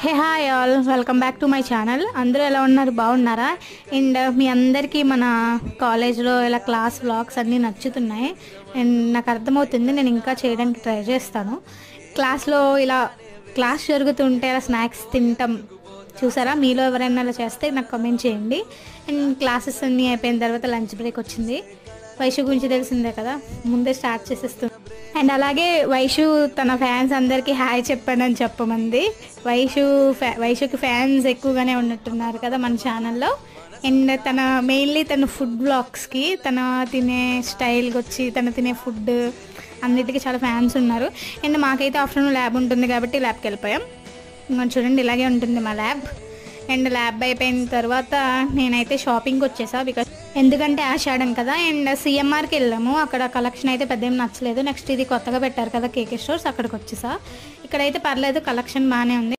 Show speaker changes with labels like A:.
A: Hey hi all, welcome back to my channel. అందరూ ఎలా ఉన్నారు? బాగున్నారా? అండ్ మీ అందరికీ మన కాలేజ్లో ఇలా క్లాస్ వ్లాగ్స్ అన్నీ నచ్చుతున్నాయి. అండ్ నాకు అర్థమవుతుంది, నేను ఇంకా చేయడానికి ట్రై చేస్తాను. క్లాస్లో ఇలా క్లాస్ జరుగుతుంటే అలా స్నాక్స్ తింటాం చూసారా? మీలో ఎవరైనా అలా చేస్తే నాకు కామెంట్ చేయండి. అండ్ క్లాసెస్ అన్నీ అయిపోయిన తర్వాత లంచ్ బ్రేక్ వచ్చింది. వైషు గురించి తెలిసిందే కదా, ముందే స్టార్ట్ చేసేస్తుంది. అండ్ అలాగే వైషు తన ఫ్యాన్స్ అందరికీ హాయ్ చెప్పానని చెప్పమంది. వైషుకి ఫ్యాన్స్ ఎక్కువగానే ఉన్నట్టున్నారు కదా మన ఛానల్లో. అండ్ మెయిన్లీ తన ఫుడ్ బ్లాగ్స్కి, తన తినే స్టైల్కి వచ్చి తన తినే ఫుడ్ అన్నిటికీ చాలా ఫ్యాన్స్ ఉన్నారు. అండ్ మాకైతే ఆఫ్టర్నూన్ ల్యాబ్ ఉంటుంది కాబట్టి ల్యాబ్కి వెళ్ళిపోయాం. చూడండి, ఇలాగే ఉంటుంది మా ల్యాబ్. అండ్ ల్యాబ్ అయిపోయిన తర్వాత నేనైతే షాపింగ్కి వచ్చేసా, ఎందుకంటే ఆషాఢం కదా. అండ్ సిఎంఆర్కి వెళ్ళాము. అక్కడ కలెక్షన్ అయితే పెద్ద ఏం నచ్చలేదు. నెక్స్ట్ ఇది కొత్తగా పెట్టారు కదా కేకే స్టోర్స్, అక్కడికి వచ్చేసా. ఇక్కడైతే పర్లేదు, కలెక్షన్ బాగానే ఉంది.